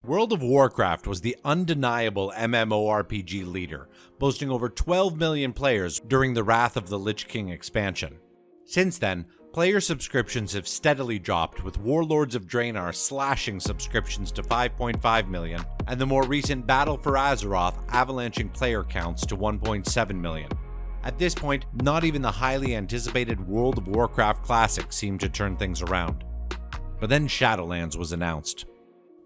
World of Warcraft was the undeniable MMORPG leader, boasting over 12 million players during the Wrath of the Lich King expansion. Since then, player subscriptions have steadily dropped, with Warlords of Draenor slashing subscriptions to 5.5 million, and the more recent Battle for Azeroth avalanching player counts to 1.7 million. At this point, not even the highly anticipated World of Warcraft Classic seemed to turn things around. But then Shadowlands was announced.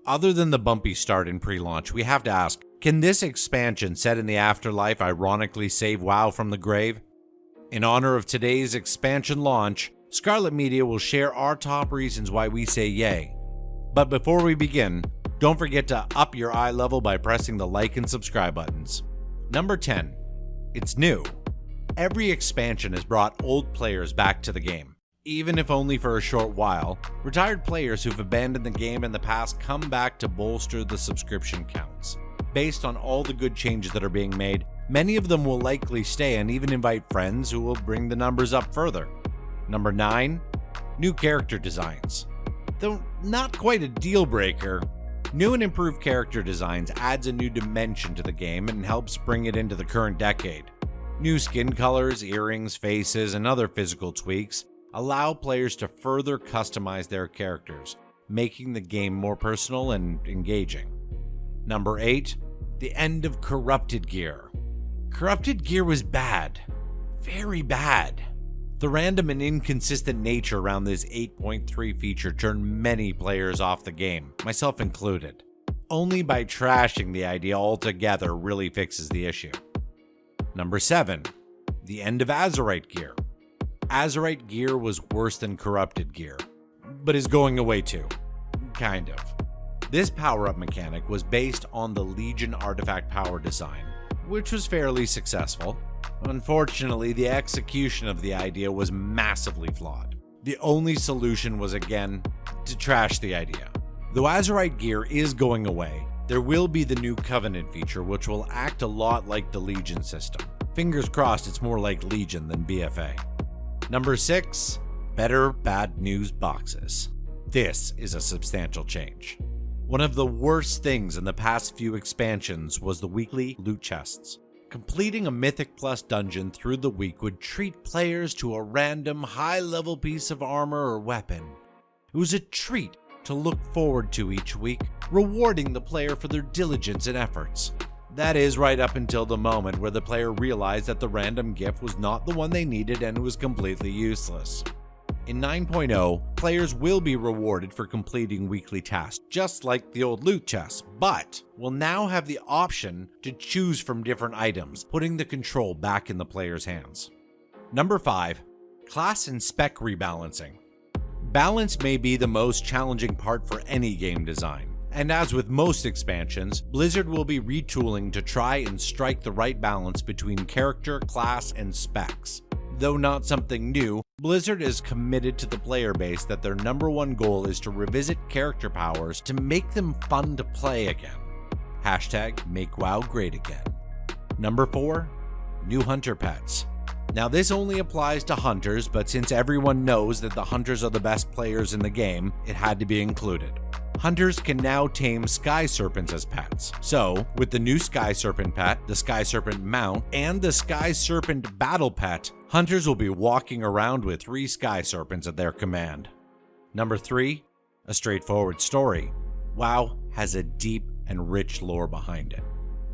Other than the bumpy start in pre-launch, we have to ask, can this expansion set in the afterlife ironically save WoW from the grave? In honor of today's expansion launch, Scarlett Media will share our top reasons why we say yay. But before we begin, don't forget to up your eye level by pressing the like and subscribe buttons. Number 10. It's new. Every expansion has brought old players back to the game. Even if only for a short while, retired players who've abandoned the game in the past come back to bolster the subscription counts. Based on all the good changes that are being made, many of them will likely stay and even invite friends who will bring the numbers up further. Number 9. New character designs. Though not quite a deal breaker, new and improved character designs adds a new dimension to the game and helps bring it into the current decade. New skin colors, earrings, faces, and other physical tweaks allow players to further customize their characters, making the game more personal and engaging. Number 8. The end of Corrupted Gear. Corrupted Gear was bad. Very bad. The random and inconsistent nature around this 8.3 feature turned many players off the game, myself included. Only by trashing the idea altogether really fixes the issue. Number 7. The end of Azerite Gear. Azerite Gear was worse than Corrupted Gear, but is going away too. Kind of. This power-up mechanic was based on the Legion artifact power design, which was fairly successful. Unfortunately, the execution of the idea was massively flawed. The only solution was, again, to trash the idea. Though Azerite Gear is going away, there will be the new Covenant feature, which will act a lot like the Legion system. Fingers crossed it's more like Legion than BFA. Number 6. Better bad news boxes. This is a substantial change. One of the worst things in the past few expansions was the weekly loot chests. Completing a Mythic Plus dungeon through the week would treat players to a random high-level piece of armor or weapon. It was a treat to look forward to each week, rewarding the player for their diligence and efforts. That is, right up until the moment where the player realized that the random gift was not the one they needed and was completely useless. In 9.0, players will be rewarded for completing weekly tasks, just like the old loot chests, but will now have the option to choose from different items, putting the control back in the player's hands. Number 5. Class and Spec Rebalancing. Balance may be the most challenging part for any game design, and as with most expansions, Blizzard will be retooling to try and strike the right balance between character, class, and specs. Though not something new, Blizzard is committed to the player base that their number one goal is to revisit character powers to make them fun to play again. Hashtag make WoW great again. Number 4. New hunter pets. Now this only applies to hunters, but since everyone knows that the hunters are the best players in the game, it had to be included. Hunters can now tame sky serpents as pets. So, with the new sky serpent pet, the sky serpent mount, and the sky serpent battle pet, hunters will be walking around with 3 sky serpents at their command. Number 3. A straightforward story. WoW has a deep and rich lore behind it.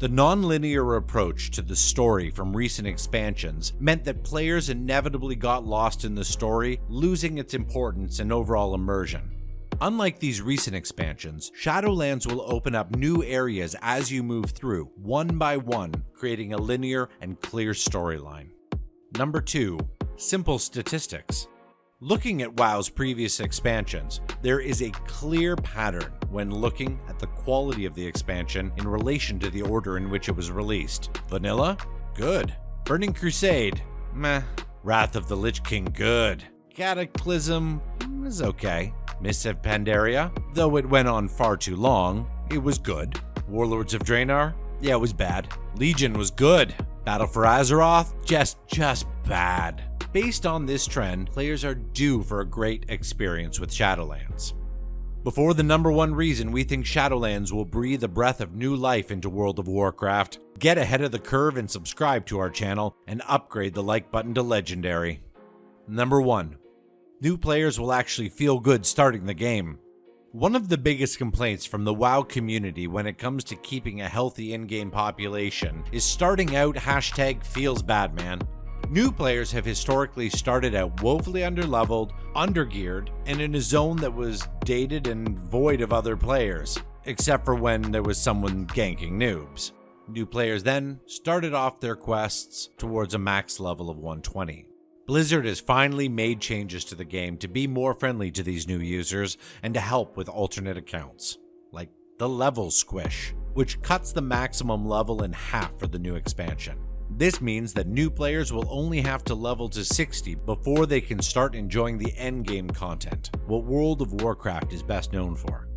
The non-linear approach to the story from recent expansions meant that players inevitably got lost in the story, losing its importance and overall immersion. Unlike these recent expansions, Shadowlands will open up new areas as you move through, one by one, creating a linear and clear storyline. Number 2. Simple statistics. Looking at WoW's previous expansions, there is a clear pattern when looking at the quality of the expansion in relation to the order in which it was released. Vanilla? Good. Burning Crusade? Meh. Wrath of the Lich King? Good. Cataclysm? Is okay. Mists of Pandaria? Though it went on far too long, it was good. Warlords of Draenor? Yeah, it was bad. Legion was good. Battle for Azeroth? Just bad. Based on this trend, players are due for a great experience with Shadowlands. Before the number one reason we think Shadowlands will breathe a breath of new life into World of Warcraft, get ahead of the curve and subscribe to our channel and upgrade the like button to legendary. Number 1. New players will actually feel good starting the game. One of the biggest complaints from the WoW community when it comes to keeping a healthy in-game population is starting out #feelsbadman. New players have historically started out woefully underleveled, undergeared, and in a zone that was dated and void of other players, except for when there was someone ganking noobs. New players then started off their quests towards a max level of 120. Blizzard has finally made changes to the game to be more friendly to these new users and to help with alternate accounts, like the level squish, which cuts the maximum level in half for the new expansion. This means that new players will only have to level to 60 before they can start enjoying the endgame content, what World of Warcraft is best known for.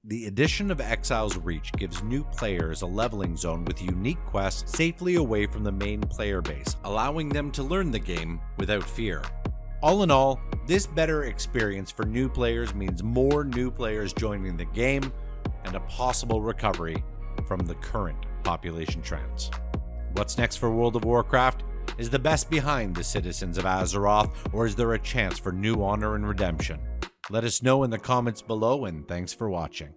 The addition of Exile's Reach gives new players a leveling zone with unique quests safely away from the main player base, allowing them to learn the game without fear. All in all, this better experience for new players means more new players joining the game and a possible recovery from the current population trends. What's next for World of Warcraft? Is the best behind the citizens of Azeroth, or is there a chance for new honor and redemption? Let us know in the comments below, and thanks for watching.